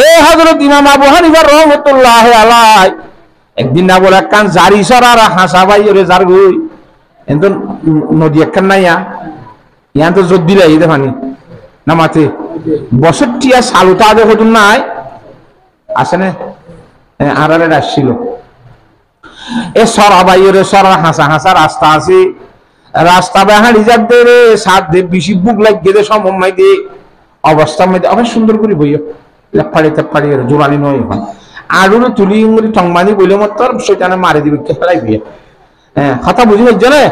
এই হযরত ইমাম আবু হানিফা রাহমাতুল্লাহ আলাইহি একদিন না বলে কান জারি সরার হাসা ভাই ওরে জার গই এত নদী একখান নাইয়া ইয়ান তো জোর দিলাই দে পানি নামাতে বছরটিয়া সালুটা আদে হতুন নাই আসেনে আরারে আসছিল এ সরা ভাই ওরে সরা হাসা হাসা রাস্তা আছে রাস্তা বাহারি যাক দে রে সাত দে বেশি বুক লাগিয়ে দে সময় দে অবস্থা মধ্যে অনেক সুন্দর করে বইও লেপাড়ি জোরানি নয় এখন আরো তুলি মুড়ি টংমানি বইলে মত সেখানে মারি দিবে খেলাই বিয়ে হ্যাঁ কথা বুঝি হচ্ছে না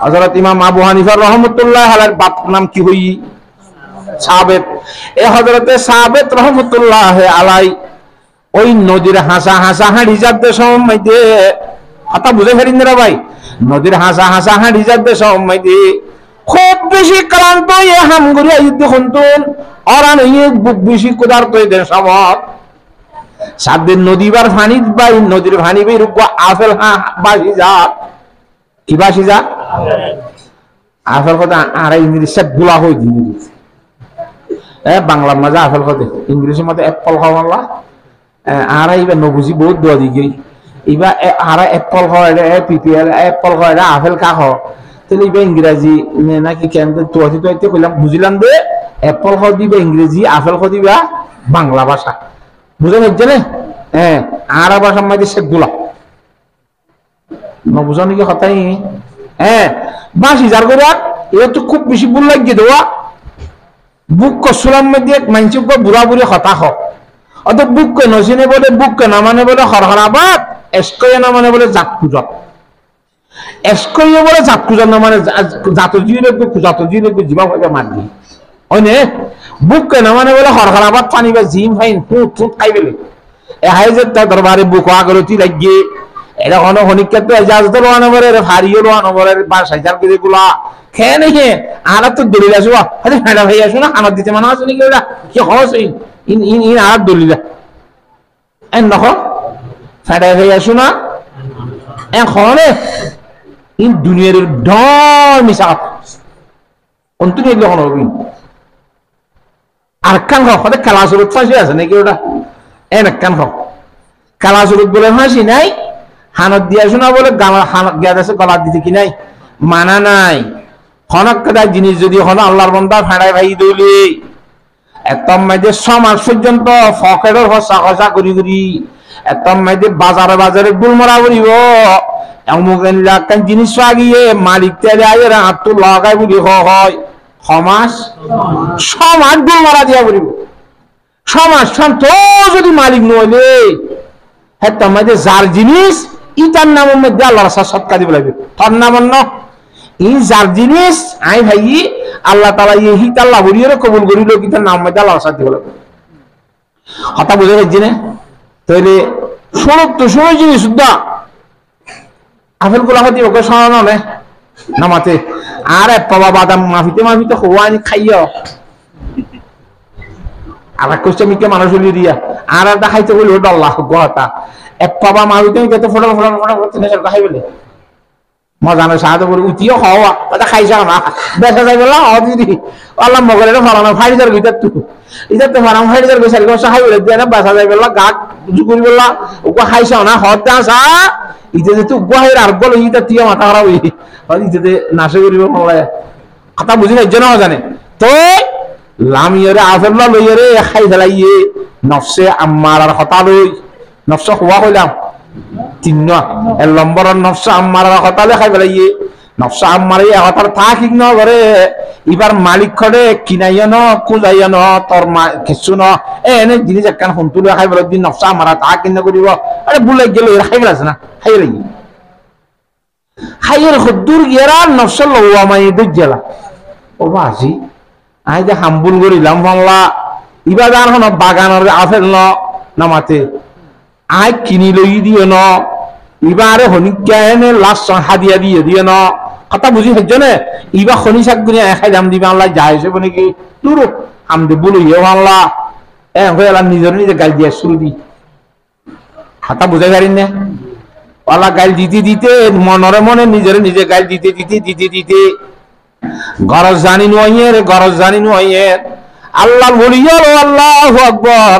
হযরত ইমাম আবু হানিফা রাহমাতুল্লাহ আলাইহির বাপ নাম কি হই সাবেত এ হযরতে সাবেত রাহমাতুল্লাহ আলাইহি ওই নদীর হাসা হাসা হাঁড়ি যাতে সময় দে কথা বুঝে ফেরিন রে ভাই নদীর হাসা হাসা হাঁড়ি যাতে সময় দে খুব বেশি ক্লান্ত এ হামগুড়ি যুদ্ধ হন্তন অরান এই বুক বেশি কুদার তো দেন সমাজ সাত দিন নদীবার ফানি বাই নদীর ফানি বাই রূপ আফেল বাসি যা কি বাসি যা আফেল কথা আর ইংলিশে গুলা হই দিন বাংলার মাঝে আফেল কথা ইংলিশের মধ্যে অ্যাপল খাওয়া আর এইবার নবুঝি বহুত দোয়া দি গই এবার আর অ্যাপল খাওয়া পিপিএল অ্যাপল খাওয়া আফেল খা খাওয়া তাহলে এবার ইংরাজি নাকি কেন তোয়াতি তো কইলাম বুঝিলাম দে অ্যাপল খাওয়া দিবা ইংরেজি আফেল খাওয়া দিবা বাংলা ভাষা বুঝে হচ্ছে না হ্যাঁ আর ভাষার মধ্যে সে গুলা বুঝো নাকি কথাই হ্যাঁ বাসি যার করে এ তো খুব বেশি ভুল লাগিয়ে দেওয়া বুক কসুলাম মধ্যে মানসিক বুড়া বুড়ি হতা হোক অত বুককে নচিনে বলে বুককে না মানে বলে হরহরাবাদ এসকয়ে না মানে বলে জাত কুজত এসকয়ে বলে জাত কুজত না মানে জাত জিরে জিবা ভাবে মারবি হয়নে বুককে না মানে বলে হরহরাবাদ পানি বা জিম ফাইন হুট খাই বেলে এহাই যে তার দরবারে বুক আগরতি লাগিয়ে এটা কোনো হনিকা তো এজাজত লোয়ানো বলে ভারিও লোয়ানো বলে বা সাইজার করে গুলা খেয়ে নেই খেয়ে আর তো দলিল আসো আরে ফেডা ভাই আসো না খানা দিতে মানা আছে নাকি ওটা কি হস ইন আর দলিলা এন দেখো ফেডা ভাই আসো না এখন ইন দুনিয়ার ঢল মিশা অন্তর এগুলো হলো আর কান হোক হতে কালা সুরত ফাঁসি আছে নাকি ওটা এন কান হোক কালা সুরত বলে ফাঁসি নাই হানত দিয়া শোনা বলে গেদ আছে গলা দিতে কি নাই মানা নাই হনক কাদার জিনিস যদি হন আল্লাহর বন্দা ফেড়াই ভাই দৌলি একদম মাইদে সমাজ পর্যন্ত ফকেরও হসা হসা করি করি একদম মাইদে বাজারে গুলমরা করিব এমন জিনিস আগিয়ে মালিক তেলে আয়ের হাত তো লাগাই বলি হয় সমাজ গুলমরা দিয়া করিব সমাজ শান্ত যদি মালিক নইলে একদম মাইদে যার জিনিস ইটার নামের মধ্যে আল্লাহর সৎকা দিব লাগবে তোর নাম অন্য ই যার জিনিস আই ভাই আল্লাহ তাআলা এই তাআলা বলিয়ে কবুল করিল কি তার নাম মধ্যে আল্লাহর সাথে দিব লাগবে কথা বুঝে গেছি না তাইলে ষোলো জিনিস সুদ্ধা আপেল গুলা হতে ওকে শোনানো নে নামাতে আর পাবা বাদাম মাফিতে হওয়ানি খাইও আর কোশ্চেন মিকে মানুষ হলি দিয়া আর একটা খাইতে বলি ওটা আল্লাহ কথা এক পাবা মাফিতে যত ফটো খাই বলে মজা নয় সাহায্য করে উঠিও খাওয়া ওটা খাইছাও না দেখা যাই বললাম দিদি আল্লাহ মগলের ফলানো ফাইজার ভিতর তু ইতার তো ফারাম ফাইজার গেছে খাই বলে দিয়ে না বাসা যাই বললা গাছ উঁচু করি বললা ওকে খাইছাও না হদ আসা ইতে যে তুই গুয়াহের আর বলো ইটা তুই মাথা খারাপ হই ইতে নাশে করিব মলায় কথা বুঝি না জানা জানে তো লামিয়রে আফেল্লা লইরে খাই ফেলাইয়ে নফসে আম্মার আর হতা লই নফস হওয়া কইলাম তিন এর নম্বরের নফস আম্মার আর হতা খাই ফেলাইয়ে নফস আম্মার এই হতার থা ঠিক ন করে এবার মালিক খড়ে কিনাইয়া ন কুজাইয়া ন তোর কিছু ন এনে জিনিস একখান শুনতুলে খাই ফেলে দিন নফস আম্মার তা কিনা করিব আরে বুলাই গেল খাই ফেলাছে না খাই লাগি খাইয়ের হদ্দুর গিয়ারা নফস লওয়া মাই দুজলা ও বাজি আই যে হাম্বুল করিলাম বাংলা ইবার আর হন বাগানের আফেল ন নামাতে আই কিনি লই দিও ন ইবারে হনিকা এনে লাস্ট হাদিয়া দিয়ে ন কথা বুঝি হচ্ছে না ইবা খনি শাক গুনি খাই দাম দিবা আল্লাহ যাইছে বনে কি তুরু আমদে বলি ইয়ে বাংলা হয়ে নিজে গাল দিয়া শুরু দি কথা বুঝাই পারি না ওলা গাল দিতে মনরে মনে নিজে গাল দিতে গরজ জানি নয় আল্লাহ বলিও আল্লাহু আকবার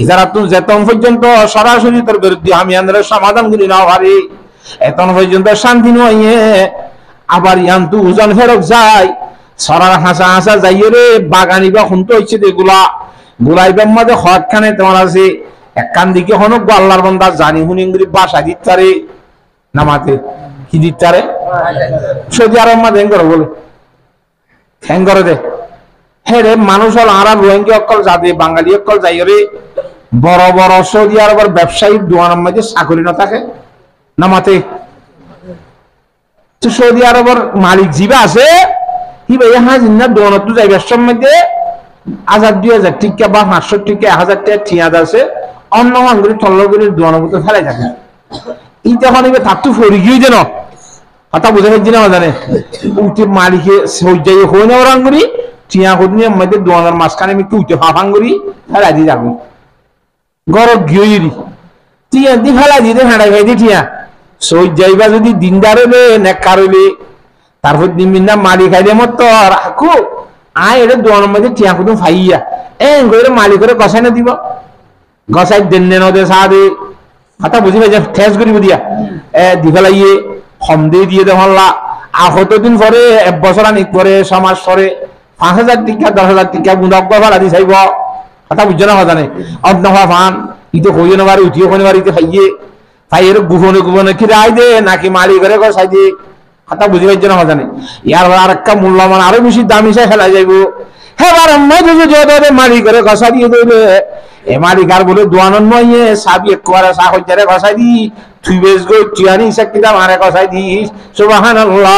ইজারা তুই যেতন পর্যন্ত সরাসরি তোর বিরুদ্ধে আমি আন্দোলনের সমাধান করি না পারি এতন পর্যন্ত শান্তি নয় আবার ইয়ান তু ওজন ফেরক যায় সরার হাসা হাসা যাইয়ে রে বাগানি বা শুনতে হচ্ছে এগুলা গুলাইবার মধ্যে হট খানে তোমার আছে এক কান দিকে হনক আল্লাহর বান্দা জানি হুনি বাসা দিতারে নামাতে কি দিতারে সৌদি আরব মা দেন করে বলে হ্যাং করে দে হ্যাঁ রে মানুষ হল আর রোহিঙ্গি অকল যাবে বাঙালি অকল যাই রে বড় বড় সৌদি আরবের ব্যবসায়িক দোকানের মধ্যে চাকরি না থাকে নামাতে তো সৌদি আরবের মালিক জিবা আছে কি ভাই হাজির না দোকানত তো যাইবার মধ্যে 1000-2000 টিকা বা 500 টিকা 1000 টাকা ঠিয়াদ আছে অন্য আঙ্গুলি টল্লগুলির দোকানের মধ্যে ফেলাই থাকে ই যখন এবার তার তো ফরি গিয়ে যেন কথা বুঝে পারছি না জানে উঠে মালিকে সজ্জাই হয়ে নেওয়ার আঙ্গুলি টিয়া কদিন মধ্যে দোকানের মাঝখানে আমি উঠে ফাফাঙ্গুলি ফেলাই দিয়ে যাবো গরব গিয়ে টিয়া দি ফেলাই দিয়ে ফেলাই খাই দিয়ে টিয়া সজ্জাইবা যদি দিনদার হইলে নেককার হইলে তারপর দিন না মালিক খাইলে মত তো রাখো আয় এটা দোকানের মধ্যে টিয়া কদিন ফাইয়া করে মালিকের গসাই না দিব গসাই দেন নদে সাদে কথা বুঝি ভাই ঠেস করিব দিয়া দি ফেলাইয়ে হম দিয়ে দেওয়াল্লা আর কতদিন পরে 1 বছর আনি পরে 6 মাস পরে 5000 টিকা 10,000 টিকা গুণক বাবার আদি চাইব কথা বুঝছো না কথা নেই অন্যভা ফান ইতো হইও না বাড়ি উঠিও কোন বাড়িতে খাইয়ে খাইয়ে গোপনে কি রায় দে নাকি মালি করে গসাই দে কথা বুঝি পাইছো না কথা নেই ইয়ার আর একটা মূল্যমান আরো বেশি দামি চাই ফেলা যাইব হেবার মালি করে গসা দিয়ে দেবে এ মালিক আর বলে দোয়ানন নয় সাবি একবারে সাহজারে গসাই দি তুই বেশ গো টিয়ানি সাকিদা মারে গসাই দিস সুবহানাল্লাহ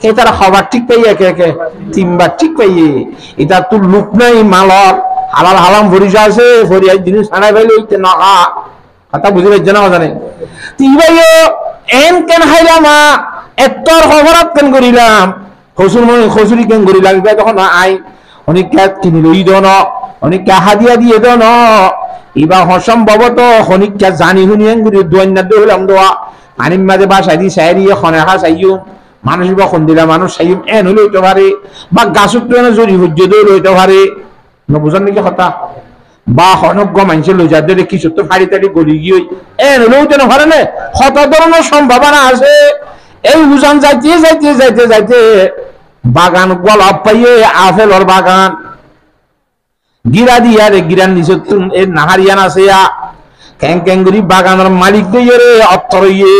কে তার খবর ঠিক পাইয়ে কে 3বার ঠিক পাইয়ে এটা তোর লুক নাই মালর হালাল হালাম ভরিসা আছে ভরিয়া জিনিস ছাড়াই পাইলে হইতে না কথা বুঝি পাইছো না জানে তুই ভাইও এন কেন হাইলামা এত্তর খবরাত কেন করিলাম খসুরি কেন করিলাম এবার তখন আই অনেক কিনি লই দন অনেক হাদিয়া দিয়ে দন এবার অসম্ভবত খনিকা জানি শুনি গুড়ি দৈন্যাদ্য হইলাম দোয়া পানির মাঝে বাসাই দি সাইরি খনে হা চাইও মানুষ বা খন্দিলা মানুষ চাইম এন হলে হইতে পারে বা গাছত জড়ি সূর্য দৌড় হইতে পারে নবুঝান নাকি কথা বা হনজ্ঞ মানুষের লই যাদের কিছু তো ফাড়ি তাড়ি গড়ি গিয়ে এন হলে হইতে না পারে না কত ধরনের সম্ভাবনা আছে এই বুঝান যাইতে যাইতে যাইতে যাইতে বাগান গোলাপ পাইয়ে আপেলর বাগান গিরা দিয়া রে গিরান নিচে নাহারিয়ান আছে ক্যাঙ্গুরি বাগানের মালিক দিয়ে রে অত্তর ইয়ে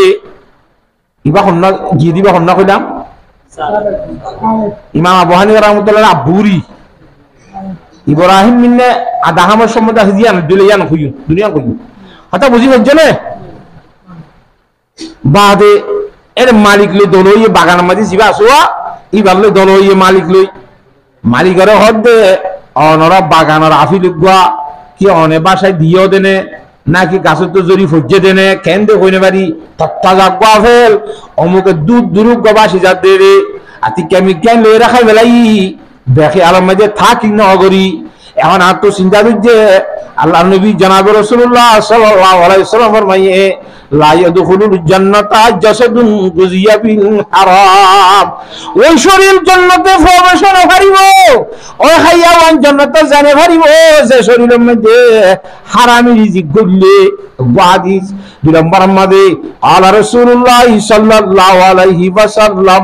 ইবা হন্না গিয়ে দিবা হন্না কইলাম ইমাম আবু হানিফা রাহমাতুল্লাহ আবুরি ইব্রাহিম মিন্নে আদাহামের সম্বন্ধে আছে দিয়ান দিলে ইয়ান কইও দুনিয়া কইও কথা বুঝি পাচ্ছ না বাদে এর মালিক লই দল ইয়ে বাগানের মাঝে জিবা আসোয়া ইবার লই দল ইয়ে মালিক লই মালিকের হদ দে অনরা বাগানের আফি লুগুয়া কি অনে বাসায় দিয়েও দেনে নাকি গাছের তো জরি ফজ্জে দেনে কেন দে কইনে বাড়ি তত্তা জাগবা ফেল অমুকে দুধ দুরুক বাসি যা দে রে আতি কেমি কেন লই রাখাই বেলাই দেখে আলম মাঝে থাকি নগরী এখন আর তো চিন্তা দিচ্ছে আল্লাহ নবী জনাব রাসূলুল্লাহ সাল্লাল্লাহু আলাইহি ওয়াসাল্লাম ফরমাইয়ে লা ইয়াদখুলুল জান্নাতা জাসাদুন গুজিয়া বিল হারাম ওই শরীর জান্নাতে প্রবেশ না পারিব ওই হায়াওয়ান জান্নাতে জানে পারিব যে শরীরের মধ্যে হারামি রিজিক গলে হাদিস 2 নম্বর মধ্যে আল্লাহ রাসূলুল্লাহ সাল্লাল্লাহু আলাইহি ওয়াসাল্লাম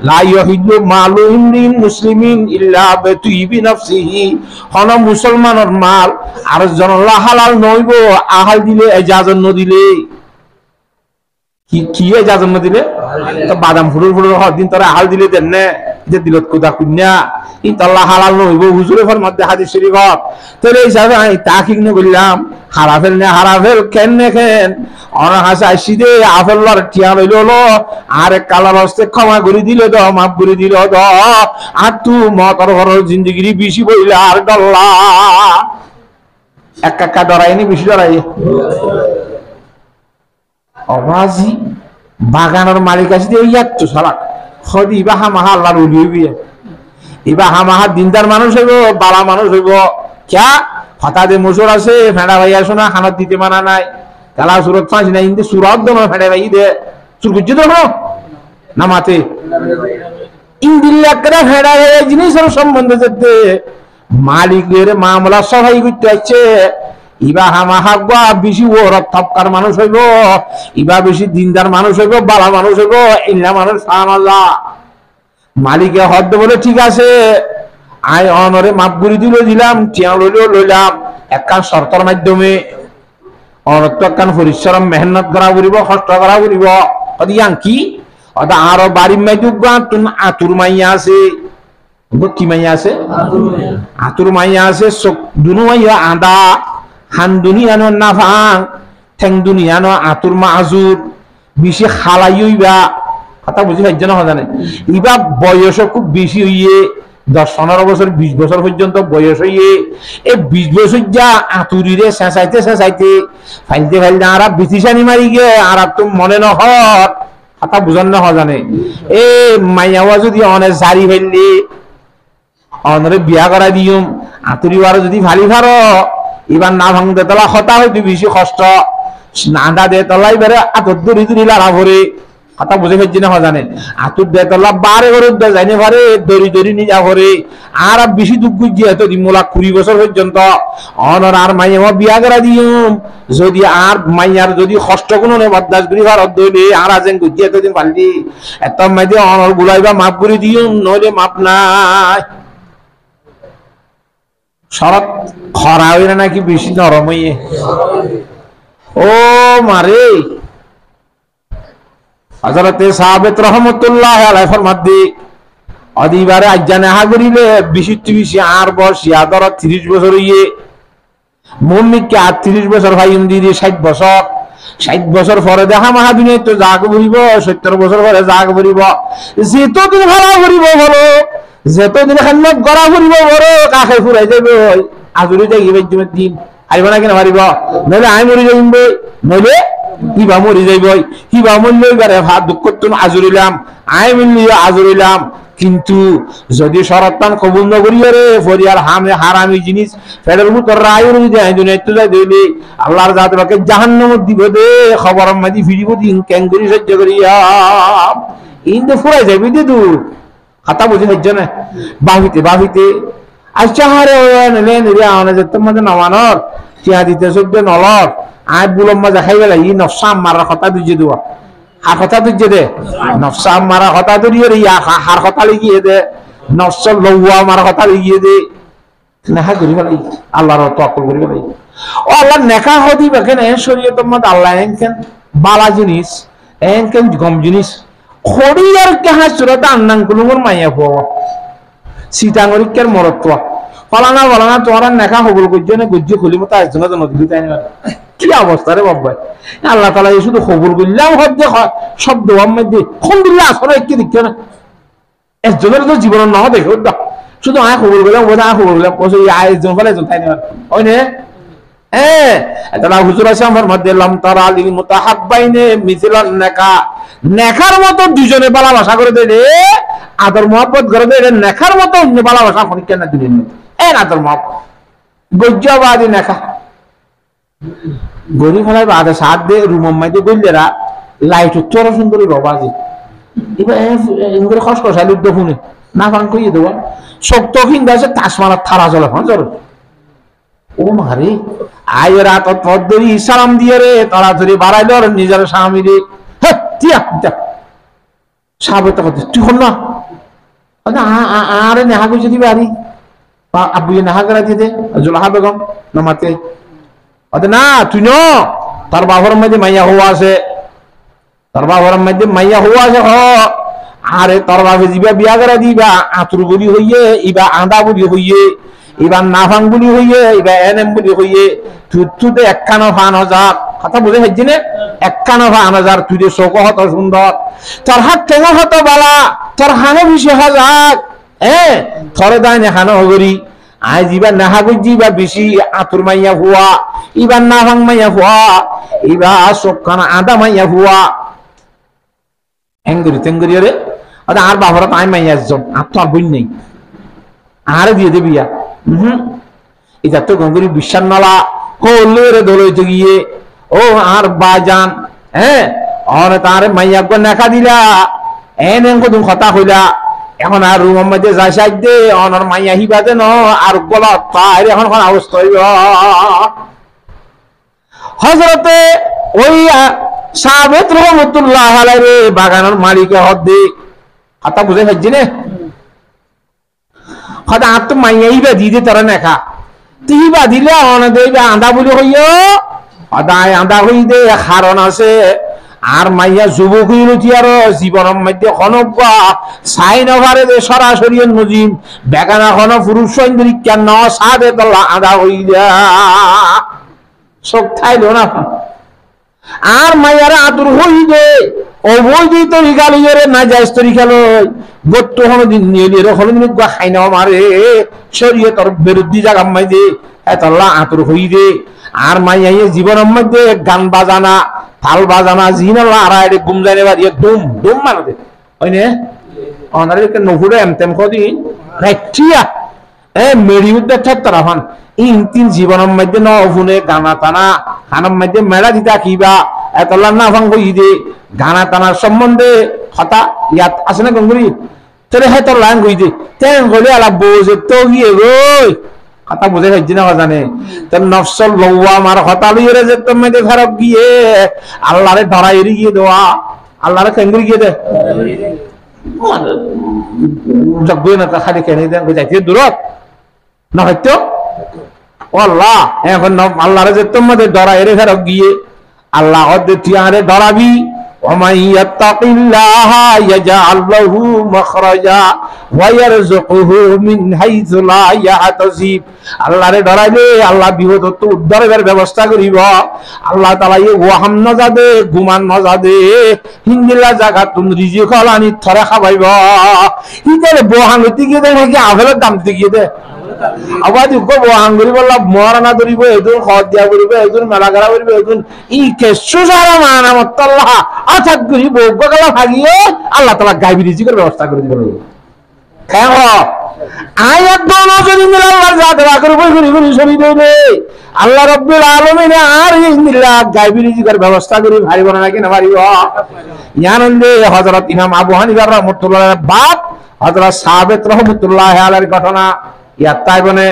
লা ইয়াহিল্লু মালু ইমরিন মুসলিমিন ইল্লা বিতিবি নাফসিহি হন মুসলমানের মাল আর জন হালাল নইব আহাল দিলে ইজাজত ন দিলে কি ইজাজত ন দিলে তো বাদাম ফুড়ুর দিন তোরা আহাল দিলে দেন না যে দিলত কোদা কুন্যা ই তাল্লাহ হালাল নইব হুজুরের মধ্যে হাদিস শরীফ তাহলে এই হিসাবে আমি তাকিক ন করলাম হারাফেল না হারাফেল কেন নেখেন অনা হাসা সিদে আফেল্লার টিয়া লইল হলো আর কালার হস্তে ক্ষমা করে দিলে দ মাফ করে দিল দ আর তু মতর ঘর জিন্দগিরি বেশি বইলে আর ডল্লা একা ডরাইনি বেশি ডরাই অবাজি বাগানের মালিক আছে ওই একটু সারা খদি ইবা হামাহা আল্লাহর উলি হইবি ইবা হামাহা দিনদার মানুষ হইব বালা মানুষ হইব ক্যা হতা দে মজুর আছে ফেড়া ভাই আসো না খানার দিতে মানা নাই কালা সুরত ফাঁসি নাই কিন্তু সুরত দো ফেড়ে ভাই দে সুর গুজ্জে দেখো না মাতে ইন্দিল্লা করে ফেড়া ভাই জিনিসের সম্বন্ধে যেতে মালিকের মামলা সবাই করতে আসছে ইবা হামাহাগা বেশি ওরত থপকার মানুষ হইব, ইবা বেশি দিনদার মানুষ হইব, বালা মানুষ হইব, ইল্লা মানুষ সামাল্লাহ মালিকে হদ্দ বলে ঠিক আছে আয় অনরে মাপ করে দিলাম টিয়া লইলাম একখান শর্তর মাধ্যমে অনর্ত একখান পরিশ্রম মেহনত করা করিব, কষ্ট করা করিব। ইয়াং কি আরো বাড়ির মাইদুক আতুর মাইয়া আছে, কি মাইয়া আছে? আতুর মাইয়া আছে, দুনু মাইয়া আদা হান দুনিয়ানো নাফাং ঠেং দুনিয়ানো আতুর মাজুর বেশি খালাইবা কথা বুঝি পাইছ না জানে। ইবা বয়স খুব বেশি হইয়ে 10-15 বছর 20 বছর পর্যন্ত বয়স হইয়ে এই 20 বছর যা আতুরিরে চেঁচাইতে ফাইলতে আর বিতিসানি মারি গে আর তো মনে নহর কথা বুঝান না জানে। এ মাইয়াওয়া যদি অনেক জারি ফেললি অনরে বিয়া করা দিম আতুরিবার যদি ভালি ভারো এবার না ভাঙতে তোলা হতা হইতে বেশি কষ্ট নাদা দে তলা এবারে আতর দড়ি লাড়া ভরে কথা বুঝে ফেলছি না জানে। আতুর দে তলা বারে করে যাইনে পারে দড়ি নিজা ভরে আর বেশি দুঃখ গুজিয়ে তো মোলা 20 বছর পর্যন্ত অনর আর মাইয়া বিয়া করা দিম যদি আর মাইয়ার যদি কষ্ট কোনো নেই বদাস করি ভারত দইলে আর আজেন গুজিয়ে তো দিন পারলি এত মাইতে অনর গুলাইবা মাপ করে দিম নইলে মাপ নাই। শরৎ খরা হইলে নাকি বেশি নরম হইয়ে ও মারে হযরতে সাহাবেত রহমাতুল্লাহ আলাইহি ফরমাদ্দি অদিবারে আজ্জানে হাগরিলে 20 আর বয়স ইয়াদর 30 বছর হইয়ে মুমিনকে 38 বছর ভাই ইন্দিরি 60 বছর 60 বছর পরে দেখা মাহা দুনিয়া তো জাগ ভরিব 70 বছর পরে জাগ ভরিব যেতদিন ভাড়া ভরিব বলো যেতদিন খান্নত গড়া ভরিব বড় কাকে ফুরাই যাবে আজুরি যাই বেজুমের দিন আইব না কেন মারিব নইলে আমি মরি যাইব নইলে কিবা মরি যাইব কিবা মরল এবারে ভাত দুঃখ করতুন আজুরিলাম আই মিললি আজুরিলাম। কিন্তু যদি শরতান কবুল নগরী রে ফরিয়ার হামে হারামি জিনিস ফেডার ভিতর রায় যদি আই দুনিয়া তো যাই দিলি আল্লাহর জাত বাকে জাহান্নামে দিব দে খবর মাদি ফিরিব দিন ক্যাঙ্গুরি সহ্য করিয়া ইন্দে ফুরাই যাবি দে দূর কথা বুঝি হচ্ছে না বাহিতে আচ্ছা হারে নেলে নিরে আনে যে তোমাদের নামানোর চিয়া দিতে সহ্য নলর আয় বুলম মাজা খাই গেলে ই নফসা মারার কথা দুজে দেওয়া হার কথা দুজে দে নফসা মারার কথা দুরিয়ে রে হার কথা লিখিয়ে দে নফস লৌয়া মারার কথা লিখিয়ে দে নেহা করি ফেলাই আল্লাহর তকল করি ফেলাই ও আল্লাহ নেকা হদি বেকেন শরীয়ত মত আল্লাহ এনকেন বালা জিনিস এনকেন গম জিনিস খড়িয়ার কাহা সুরত আন্নাং কুলুমর মাইয়া পাওয়া সিটাঙ্গরিকের মরত্বা ফলানা তোরা নেখা হবল করছে না গুজ্জে খুলি মতো আসছে না নদী তাই না কি অবস্থা রে বাবা আল্লাহ তালা এই শুধু খবর করলাম হদ্দে শব্দ মধ্যে খন্দিল্লা আসলে একটি দিচ্ছে না একজনের তো জীবনের না দেখে শুধু আয় খবর করলাম বোধ আয় খবর করলাম আয়োজন ফলে তাই না ওই নে হুজুর আমার মধ্যে লম তারা লিল মুতাহাব্বাইনে মিসলান নেকা নেখার মতো দুজনে ভালোবাসা করে দেয় রে আদর মহব্বত করে দেয় রে নেখার মতো অন্য ভালোবাসা পরীক্ষা না দিলেন আদর মহব্বত গজ্জাবাদী নেখা গরি ফেলাই বাদে সাত দে রুমম মাইতে গইলেরা লাইট উত্তর সুন্দরী বাবাজি এবার খস খসাই লুদ্দ শুনে না ফান কইয়ে দেবো শক্ত কিনতে আছে তাসমানার থারা চলে ফান চলো ও মারে আয় রাত পদ্মরি সালাম দিয়ে রে তাড়াতাড়ি বাড়াইল নিজের স্বামী রে সাবেত তুই হল না আরে নেহা কইছে দিবে আরি আব্বু নেহা করা দিয়ে দে জোলাহা বেগম নামাতে না তুই ন তার বাবার মধ্যে মাইয়া হওয়া আছে হ আরে তোর বাপে দিবা বিয়া করা দিবা আতুর বলি হইয়ে ইবা আদা বলি হইয়ে এবার নাফাং বলি হইয়ে এবার এনএম বলি হইয়ে তুই একখানো ফান হাজার কথা বুঝে হচ্ছে না একখানো ফান হাজার তুই যে শোক হত সুন্দর তোর হাত টেঙা হত বালা তোর হানো বেশি হাজার থরে দায় নেখানো হগরি আই যিবা নেহা গুজি বা বেশি আতুর মাইয়া হুয়া এবার নাফাং মাইয়া হুয়া এবার সবখানা আদা মাইয়া হুয়া এঙ্গুরি তেঙ্গুরি রে আর বাবারা তাই মাইয়া একজন আর তো আর বই নেই আরে দিয়ে দেবি এটা তো গঙ্গুরি বিশ্বাস নলা হলে রে দলইতে গিয়ে ও আর বাজান আর তার মাইয়া গো নেখা দিলা তুমি কথা কইলা এখন আর রুম মধ্যে যাই সাইড দে অনর মাইয়া হিবা দে ন আর গলা তাই এখন অবস্থা হইব হযরতে ওই সাবেত রহমতুল্লাহ আলাইহি বাগানের মালিকের হদ্দে কথা বুঝে হচ্ছে না হদা আত মাইয়াইবা দিদে তারা নেখা তিবা দিলে অনে দেবে আন্দা বলি হইও হদায় আন্দা হই দে কারণ আছে আর মাইয়া যুবক হইলতি আর জীবনের মধ্যে খনবা সাইন ওভারে দে সরাসরি নজিম বেগানা খন পুরুষ সৈন্দ্রিক কেন সাদে তল্লা আন্দা হইলা সব থাইলো না আর মাইয়ারা আদর হই দে অবৈধ তরিকা লইরে না যাইজ তরিকা লই গত্ত হন দিন নিয়ে হন দিন গা খাই না মারে শরীয়তের বিরুদ্ধে জায়গা মাইদে এতলা আতর হই দে আর মাইয়াই জীবনের মধ্যে গান বাজানা থাল বাজানা জিনালা আর আইরে গুম যাইনে বাড়ি দুম দুম মার দে হইনে অনারে কে নহুরে এমতেম কদি রাইটিয়া মেরি উদ্দে ঠাত্তরাফান ইন তিন জীবনের মধ্যে ন অফুনে গানা টানা খানার মধ্যে মেলা দিতা কিবা এতলা না ভাঙ হই দে গানা টানার সম্বন্ধে কথা ইয়াত আছে না গঙ্গুরি তোরে হে তোর লাইন গই দে তেন গলে আলা বোঝে তো গিয়ে গই কথা বুঝে হইছে না জানে তোর নফসল লওয়া মার কথা লইরে যে তুমি দে খারাপ গিয়ে আল্লাহরে ধরাই গিয়ে দেওয়া আল্লাহরে কেঙ্গুরি গিয়ে দে জগবে না তা খালি কেনে দেন যাইতে দূরত না হইতো আল্লাহ এখন আল্লাহরে যে তোমাদের ধরাই রে খারাপ গিয়ে আল্লাহ ওদে তিয়ারে ধরাবি ومن يتق الله يجعل له مخرجا ويرزقه من حيث لا يحتسب আল্লাহরে ডরাইলে আল্লাহ বিপদ তো উদ্ধারের ব্যবস্থা করিব আল্লাহ তাআলা এই ওয়াহাম না যাবে গুমান না যাবে হিন্দিলা জায়গা তুমি রিজিক হলানি থরে খাবাইব ইতারে বহান হইতে গিয়ে দেখে কি আভেলের দাম দিতে গিয়ে দে আবাদ গো আঙ্গুরি বললা মরানা ধরিব এদুন খদ দিয়া করিব এদুন মেলাগারা করিব এদুন ই কেসু যারা মানামত আল্লাহ আচাক করি বগলা ভাগিয়ে আল্লাহ তাআলা গায়বী রিজিকের ব্যবস্থা করে দিবেন কেন আয়াত দোনো যদি আল্লাহর জাত রাখর উপর করি করি সরি দেবে আল্লাহ রাব্বুল আলামিন আর ইন্দিল্লাহ গায়বী রিজিকের ব্যবস্থা করি ভাই বোন নাকি না পারিব জানেনলে হযরত ইমাম আবু হানিফা রাহমাতুল্লাহ বাপ হযরত সাবেত রাহমাতুল্লাহ আলাইহির ঘটনা ইয়াত তাই বনে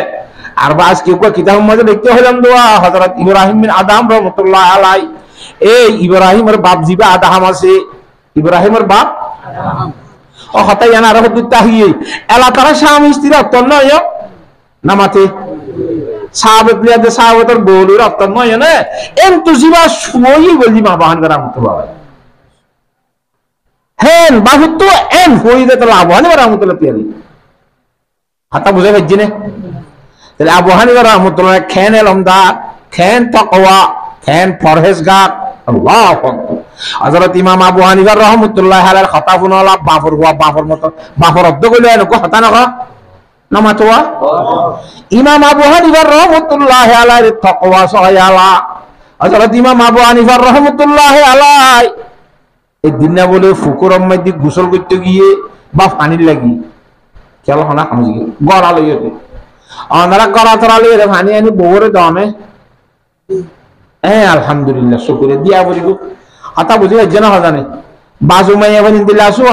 আর বাস কি কো কিতাব মধ্যে লিখতে হলাম দোয়া হযরত ইব্রাহিম বিন আদম রাহমাতুল্লাহ আলাই এই ইব্রাহিমের বাপ জিবা আদম আছে ইব্রাহিমের বাপ আদম ও হতাই জানা রহমত তাহিয়ে এলা তারা স্বামী স্ত্রী অত্যন্ত নয় নামাতে সাহাবত লিয়াতে সাহাবতের বউর অত্যন্ত নয় না এন্তু জিবা শুই বলি মা বাহান রাহমাতুল্লাহ হেন বাহুত এন হই দে তো লাভ হানি রাহমাতুল্লাহ পিয়ালি হাতা বুঝে পাচ্ছি না তাহলে আবু হানিফা রাহমাতুল্লাহ খেন এলমদার খেন তাকওয়া খেন পরহেজগার আল্লাহু আকবার হযরত ইমাম আবু হানিফা রাহমাতুল্লাহ আলাইহির কথা শুনালা বাফর হুয়া বাফর মত বাফর অদ্দ কইলে এনকো হতা না নামাতোয়া ইমাম আবু হানিফা রাহমাতুল্লাহ আলাইহির তাকওয়া সহায়ালা হযরত ইমাম আবু হানিফা রাহমাতুল্লাহ আলাইহি একদিন না বলে ফুকুরের মধ্যে গোসল করতে গিয়ে বা পানির লাগি কেন হনা খামজি গড়া লইতে ওনারা গড়া তরা লইরে পানি আনি বউরে দমে আলহামদুলিল্লাহ শুকরিয়া দিয়া বলিব হাতা বুঝি জানা জানে বাজু মাইয়া বনি দিলা আসো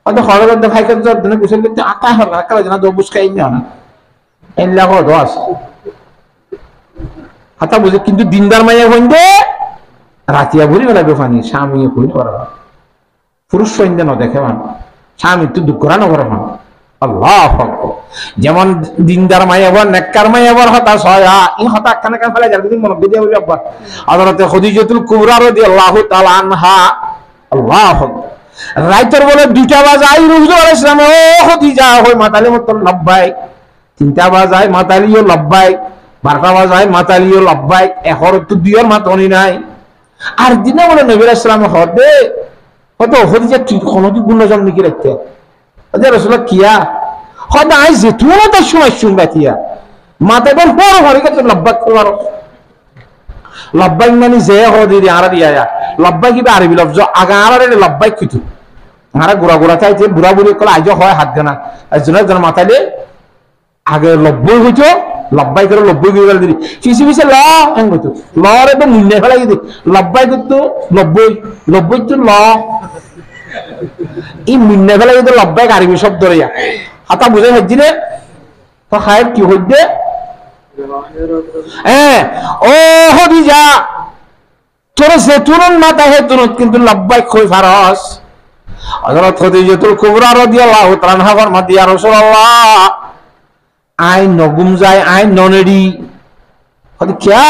অত খরচ দে খাইতে জর দিনে গোসল করতে আতা হল কালা জানা দো বুসকাই না এল্লা গো দোস হাতা বুঝি কিন্তু দিনদার মাইয়া বন্ধে রাতিয়া ভরি লাগবে পানি স্বামী ভরি করা পুরুষ সৈন্য ন দেখে মান স্বামী তো দুঃখ করা না করে মান আল্লাহু আকবার যেমন দিনদার মায়াবর নেককার মায়াবর হতাশ হয় ই হতা কানে কানে ফেলে যাবে মন দিয়ে বলি আব্বা হযরত খাদিজাতুল কুবরা রাদিয়াল্লাহু তাআলা আনহা আল্লাহু আকবার রাইতর বলে 2টা বাজায় রাসূল আলাইহিস সালাম ও খাদিজা হই মাতালি মত লব্বাইক 3টা বাজায় মাতালিও লব্বাইক 12টা বাজায় মাতালিও লব্বাইক এখর তো দুইয়ের মাতনি নাই আর দিনে বলে নবী আলাইহিস সালাম হদে কত খাদিজা কি কোনদিন গুণ জন্ম কি রাখতে আচ্ছা রাসূলুল্লাহ কিয়া হদা আইছে তুমি তো সময় শুনবাতিয়া মাতে বল বড় হরি কত লব্বাইক করো লব্বাইক মানে যে হদি আরবি আয়া লব্বাইক কি আরবি লফজ আগা আরে লব্বাইক কিতু আরা গুড়া গুড়া চাইতে বুড়া বুড়ি কল আইজ হয় হাত গানা আইজনা জন মাতালে আগে লব্বই হইতো লব্বাই করে লব্বই গিয়ে দিলি ফিসি ফিসে ল এন হইতো ল রে তো মুন্নে ফেলাই দি লব্বাই করতো লব্বই লব্বই তো ল ই মুন্নে ফেলাই তো লব্বাই আরবি শব্দ রে হাতা বুঝে হজ্জিনে তো খায় কি হইবে ও হদিজা তোর যেতুন মাতা হেতুনত কিন্তু লব্বাইক কই ফারস হযরত খাদিজাতুল কুবরা রাদিয়াল্লাহু তাআলা আনহা ফরমাতি ইয়া রাসূলুল্লাহ আই নগুম যায় আই ননেডি কত কিয়া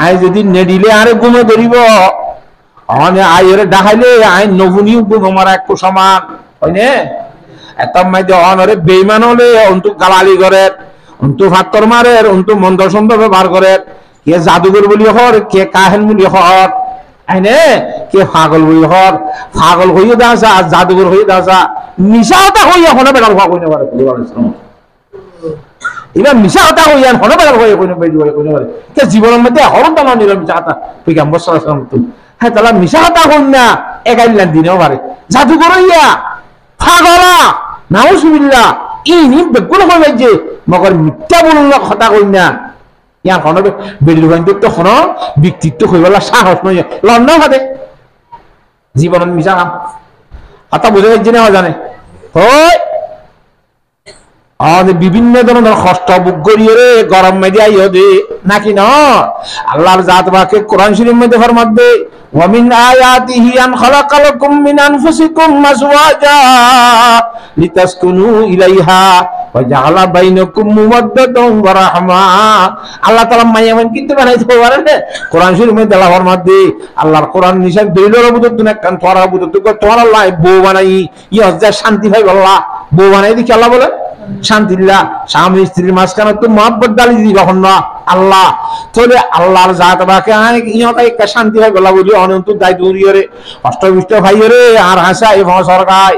আই যদি নেডিলে আরে গুমে ধরিব অনে আইরে ডাহাইলে আই নগুনি গুম আমার এক সমান হইনে এতম মাইদে অনরে বেঈমান হলে অন্তু গালালি করে অন্তু ফাত্তর মারে অন্তু মন্দ সুন্দর ব্যবহার করে কে জাদুঘর বলি হর কে কাহেন বলি হর আইনে কে পাগল বলি হর পাগল হইয়া দাসা আর জাদুঘর হইয়া দাসা মিশা হতা হইয়া হনে বেড়াল হওয়া কইনে পারে এবার মিশা হতা হইয়া হনে বেড়াল হইয়া কইনে বেড়ি হইয়া কইনে পারে কে জীবনের মধ্যে হরম দানা নিল মিশা হতা পয়গম্বর সাল্লাল্লাহু আলাইহি ওয়াসাল্লাম হ্যাঁ তাহলে মিশা হতা হন না একাইলান দিনেও পারে জাদুঘর হইয়া পাগলা নাউজুবিল্লাহ ইনি বেগুন হয়ে যাচ্ছে মগর মিথ্যা বলুন কথা কই না ইয়ার কোনো বেড়ির ভাইন্দ্র তো কোনো ব্যক্তিত্ব হইবলা সাহস নয় লন্ডন হাতে জীবন মিশা কাম কথা বুঝে যাচ্ছে না জানে হয় আমাদের বিভিন্ন ধরনের কষ্ট বুক করিয়ে রে গরম মেদিয়া ইয়ে নাকি না আল্লাহর জাত বাকে কোরআন শরীফের মধ্যে ফরমাবে ومن آياته أن خلق لكم من أنفسكم أزواجا لتسكنوا إليها وجعل بينكم مودة ورحمة আল্লাহ তাআলা মায়ামান কিন্তু বানাইতে পারে না কোরআন শরীফের মধ্যে আল্লাহ ফরমাবে আল্লাহর কোরআন নিশান দলিলের বুদত না কান তোরা বুদত তোরা আল্লাহ বউ বানাই ইয়া শান্তি ভাই আল্লাহ বউ বানাই দেখি আল্লাহ বলে শান্তিল্লাহ স্বামী স্ত্রীর মাঝখানে তো মহব্বত ডালি দিবি কখন না আল্লাহ তাহলে আল্লাহর জাত বাকে ইহতা একটা শান্তি হয় বলা বলি অনন্ত দায় দূরিয়রে অষ্টবিষ্ট ভাইয়রে আর হাসা এবং সরকার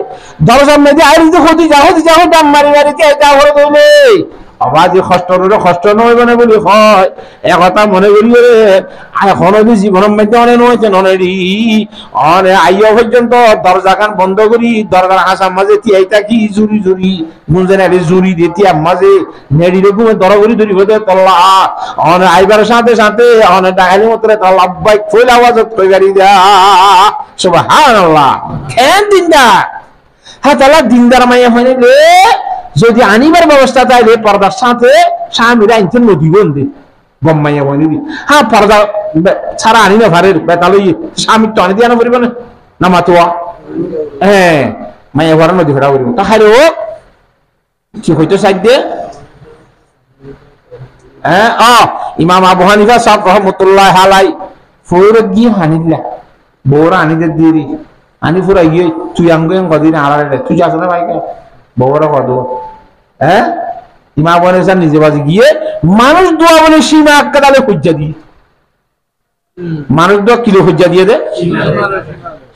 দরজার মেয়েদের আইরি তো হতে যাও দাম মারি মারিতে এটা হরে দৌলে অবাধি কষ্ট নয় মানে বলি হয় একথা মনে করি রে এখন জীবনের মধ্যে অনেক নয়েছে ননেরি অনে আইয়া পর্যন্ত দরজা খান বন্ধ করি দরজার হাসার মাঝে তিয়াইতা কি জুরি গুঞ্জে না জুরি দিয়ে তিয়ার মাঝে নেড়িরে ঘুমে দরগরি ধরি হতে তল্লা অনে আইবার সাথে সাথে অনে ডাকালি মতরে তল্লা বাইক ফইল আওয়াজ কই গাড়ি দা সুবহানাল্লাহ কেন দিনদা হ্যাঁ তাহলে দিনদার মাইয়া হয়নি রে যদি আনিবার ব্যবস্থা তাইলে পর্দার সাথে স্বামীরা আনতে নদী বন্ধে বম্মাইয়া বনি দি হ্যাঁ পর্দা ছাড়া আনি না ভারের তাহলে স্বামী তো আনি দিয়ে আনা পড়িব না মাতুয়া হ্যাঁ মাইয়া ঘরে নদী ফেরা পড়িব তাহলে ও কি হইতো সাইড দিয়ে হ্যাঁ ইমাম আবু হানিফা সাহেব রহমতুল্লাহ আলাই ফৌরত গিয়ে হানিল্লা বউরা আনিদের দিয়ে আনি ফুরা গিয়ে তুই আঙ্গুন কদিন আড়ালে তুই যাস না ভাইকে বউরা কদ হ্যাঁ ইমা বনে নিজে বাজে গিয়ে মানুষ দোয়া বলে সীমা আক্কা তাহলে হজ্জা দিয়ে মানুষ দোয়া কিলো হজ্জা দিয়ে দে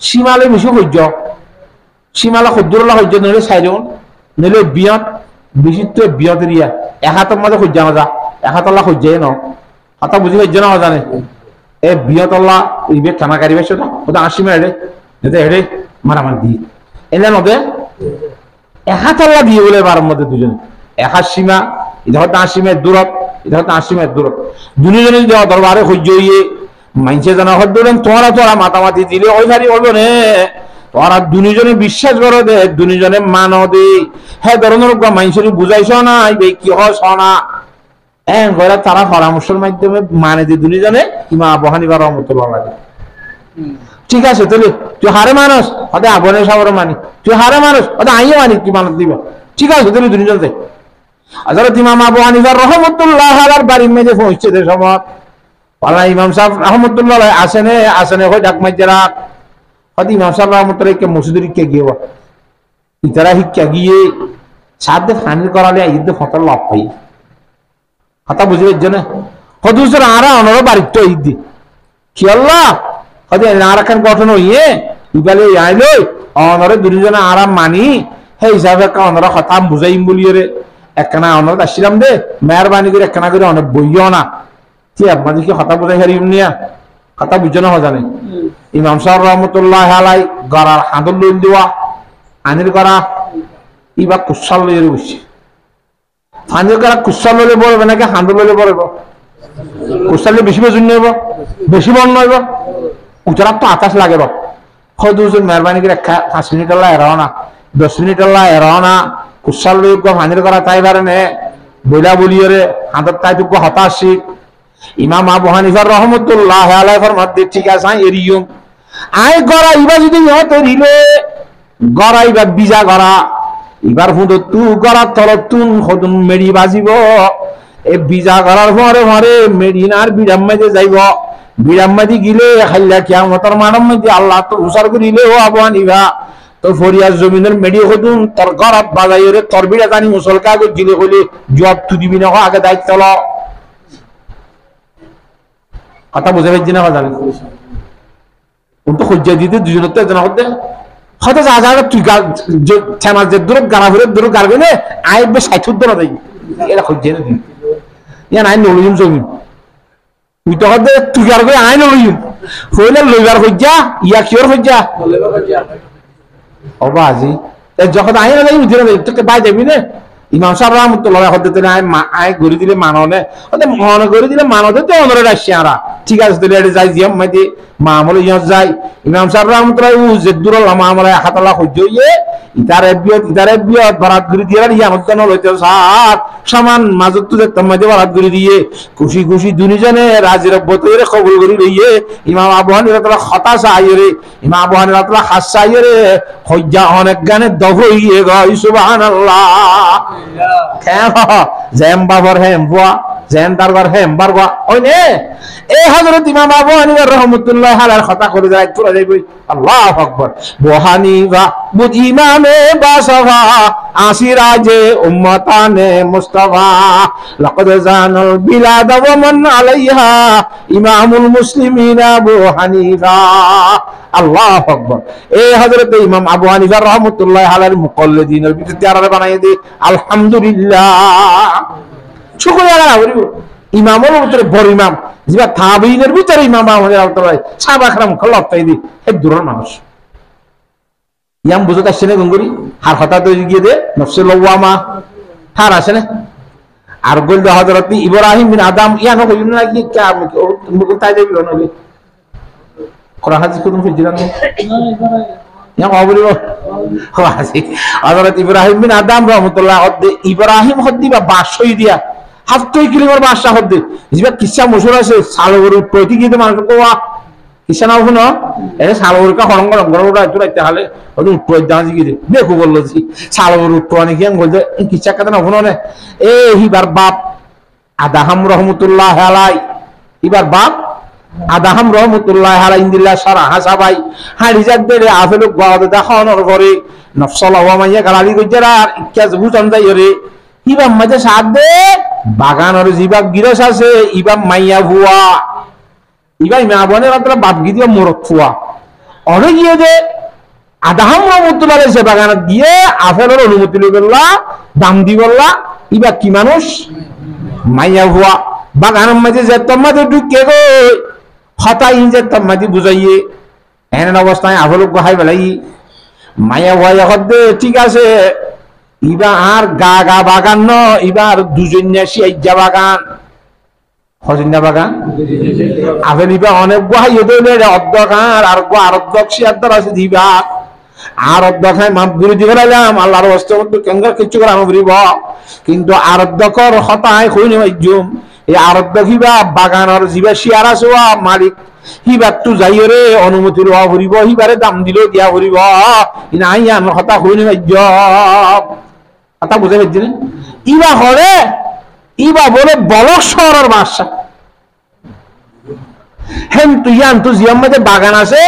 সীমালে বেশি হজ্জ সীমালা সদ্দুরলা হজ্জ নইলে সাইরন নইলে বিয়ত বেশি তো বিয়ত রিয়া এক হাতের মাঝে হজ্জা না যা এক হাতল্লা হজ্জাই ন হাতা বুঝি হজ্জা না জানে এ বিয়তল্লা ইবে খানা কারিবে সেটা ওটা আসি মেরে হেডে মারামারি দিয়ে এলে নদে একাতল্লা দিয়ে বলে বারের মধ্যে দুজন একা সীমা এটা হয়তো আসিমের দূরত এটা হয়তো আসিমের দূরত দুজনে যদি দরবারে সহ্য হইয়ে মাইনসে জানা হত তোরা মাতামাতি দিলে ওই ভারি হলো নে তোরা দুজনে বিশ্বাস করো দে দুজনে মানো দে হ্যাঁ ধরনের মাইনসরি বুঝাইছ না এই কি হয় শোনা হ্যাঁ ঘরে তারা পরামর্শের মাধ্যমে মানে দিয়ে দুজনে ইমা আবু হানিফা রাহমাতুল্লাহ আলাইহি ঠিক আছে তাহলে তুই হারে মানুষ হয়তো আবনের সাবরে মানি তুই হারে মানুষ হয়তো আইও মানি কি মানত দিব ঠিক আছে তাহলে দুজন যাই হযরত ইমাম আবু হানিফা রাহমাতুল্লাহ আলাইহির বাড়ির মেঝে পৌঁছতে দে সময় পালা ইমাম সাহেব রাহমাতুল্লাহ আসেনে কই ডাক মাইজরা হয়তো ইমাম সাহেব রাহমাতুল্লাহ কে মসজিদের কে গিয়ে ইতারা হিক্কা গিয়ে সাথে ফানির করালে ঈদ ফতল লাভ পাই কথা বুঝবে জন্য হদুসর আরা অনর বাড়ির তো ঈদ কি আল্লাহ হয়তো নারাখান গঠন হইয়ে ইবালে আইলো অনরে দুজনে আরাম মানি সেই হিসাবে অনরা কথা বুঝাইম বলিয়ে রে একখানা অনর আসছিলাম দে মেহরবানি করে একখানা করে অনেক বইও না কি আপনাদের কি কথা বুঝাই হারিম নিয়া কথা বুঝো না জানে ইমাম সাহেব রহমতুল্লাহ আলাই গড়ার হাঁদল লইল দেওয়া আনির গড়া ইবা কুসাল লইয়ে বসছে আনির গড়া কুসাল লইলে বলবে নাকি হাঁদল লইলে বলব কুসালে বেশি বেজন নেব বেশি বন নইব উচারা তো আতাস লাগে বা হয়তো মেহরবানি করে 5 মিনিট আল্লাহ এরাও না 10 মিনিট আল্লাহ এরাও না কুসাল লই হানির করা তাই পারে নে বইলা বলিয়ে রে হাঁদর তাই তো হতাশিক ইমাম আবু হানিফা রহমতুল্লাহ আলাইহি ফরমাতে ঠিক আছে আই এরিয়ম আই গড়াইবা যদি হত রিলে গড়াইবা বিজা গড়া এবার হুদ তু গড়া তল তুন হদুন মেডি বাজিব এ বিজা গড়ার পরে পরে মেডিনার বিরাম্মাদে যাইব বিরাম্মাদি গিলে খাইলা কিয়ামতের মানব মধ্যে আল্লাহ তো উসার করিলে ও আবু হানিফা তো ফরিয়ার জমিনের মেডি হদুন তোর গড়াত বাজাইরে তোর বিড়া জানি মুসল কাগজ দিলে হইলে জব তু দিবি না আগে দায়িত্ব ল কথা বুঝে পাইছি না কথা তো খুঁজে দিতে দুজনের তো একজন হতে হয়তো যা যা তুই ছানা যে দূর গাড়া ফিরে দূর গাড়বে না আয় বেশ 60 দূর দেয় এটা খুঁজে না দিন ইয়া নাই নলিম জমি তুই তো হতে তুই আর করে আয় নলিম হইলে লইবার খুঁজা ইয়া কিওর খুঁজা ও বাজি যখন আয় না যাই বুঝে না তোকে বাই যাবি না ইমাম সাহেব রহমতুল্লাহ হতে আয় গড়ি দিলে মাননে মনে করে দিলে মানতে তো অনরে রাখছি আমরা ঠিক আছে তাহলে এটা যাই জিয়াম মাইতে মামলে ইয়া যাই ইমাম সাহেব রহমতুল্লাহ ও জেদুর মামলে হাতালা হইজ ইয়ে ইতারে বিয়ত বারাত গড়ি দিয়ে ইয়া মত ন লইতে সাত সমান মাজত তো তোমাদে বারাত গড়ি দিয়ে খুশি খুশি দুনিজনে রাজি রব্বতের কবুল করি লইয়ে ইমাম আবু হানিফা তাআলা হতাশা আইরে ইমাম আবু হানিফা তাআলা হাসা আইরে হজ্জা অনেক গানে দহইয়ে গই সুবহানাল্লাহ কেন জেম বাবর হেম বুয়া জেম দারবার হেম বারবা ওইনে এই হযরত ইমাম আবু হানিফা রাহমাতুল্লাহ আলাইহি কথা করে যায় তোরা যাইবই আল্লাহু আকবার আবু হানিফা বুদ ইমামে বাসফা আসিরাজে উম্মতানে মুস্তাফা লাকাদ জানাল বিলাদ ওয়া মান আলাইহা ইমামুল মুসলিমিন আবু হানিফা আল্লাহু আকবার এই হযরত ইমাম আবু হানিফা রাহমাতুল্লাহ আলাইহির মুকাল্লিদিনের ভিতরে তারা বানায় দি আলহামদুলিল্লাহ শুকরিয়া করিব ইমামের ভিতরে বড় ইমাম যেবা তাবেঈনের ভিতরে ইমাম আবু হানিফা রাহমাতুল্লাহ সাহাবা کرام খল্লাত তাইদি এক দূরের মানুষ ইয়াম বুঝতে আসছে না গঙ্গুরি আর হঠাৎ গিয়ে দে নফসে লওয়ামা হার আসে না আর গোল হযরত ইব্রাহিম বিন আদম ইয়ানো কইন না কি কা মুখ তাই দেবি না কোরআন হাদিস কোন ফিজিরান ইয়া কবরিব হাসি হযরত ইব্রাহিম বিন আদম রাহমাতুল্লাহ ইব্রাহিম হদ্দিবা বাসই দিয়া হাফতই কিলোর বাসা হদ্দি জিবা কিসা মশহুর আছে সালগর প্রতি গিয়ে মানুষ কোয়া কিসা নাও শুনো এ সালগর কা হরঙ্গ রঙ্গরা একটু রাইতে হালে ওই উত্তর দাঁজি গিয়ে দেখো বললো জি সালগর উত্তর নাকি বলতে কিসা কথা না শুনো না এ হিবার বাপ আদাহাম রহমতুল্লাহ আলাইহি ইবার বাপ আদাহাম রহমতুল্লাহ আলাইহি ইন্দিল্লাহ সারা হাসাবাই হাড়ি যাক দেরে আফেল গাওয়া দেখানোর পরে নফসলা ওয়া মাইয়া গালালি গজরা ইচ্ছা বুঝন যাই রে ইবাম মাঝে সাথ দে বাগানের জিবা গিরস আছে ইবাম মাইয়া ভুয়া ইবাই মা বনে রাত্রা বাপ গিয়ে মোরক ফুয়া অরে গিয়ে দে আদাহাম রহমতুল্লাহ আলাইহি সে বাগানত গিয়ে আফেলের অনুমতি লই বললা দাম দি বললা ইবা কি মানুষ মাইয়া ভুয়া বাগানের মাঝে যে তোমাদের ঢুকে গো হতা ইনজে তোমাদি বুঝাইয়ে এমন অবস্থায় আফেল গোহাই বেলাই মাইয়া ভুয়া হদ্দে ঠিক আছে ইবা আর গা গা বাগান ন ইবার দুজন্যা সিয়াইজা বাগান হজন্যা বাগান আফেল ইবা অনেক গোহাই হইলে অর্ধকার আর গো আর অর্ধক সিয়াদার আছে দিবা আর অর্ধকায় মাপ গুরু দি গেলাম আল্লাহর ওয়াস্তে মধ্যে কেঙ্গার কিছু করে আমরিব কিন্তু আর অর্ধকর হতায় কই নি মাইজুম এই আর অর্ধক হিবা বাগানের জিবা শিয়ার আছে মালিক হিবার তু যাই রে অনুমতি লওয়া ভরিব হিবারে দাম দিলেও দিয়া ভরিব নাই আমার হতা কই নি মাইজুম কথা বুঝে পাচ্ছি না ইবা হরে ইবা বলে বলক শহরের বাসা হেন তুই ইয়ান তু জিয়াম মধ্যে বাগান আছে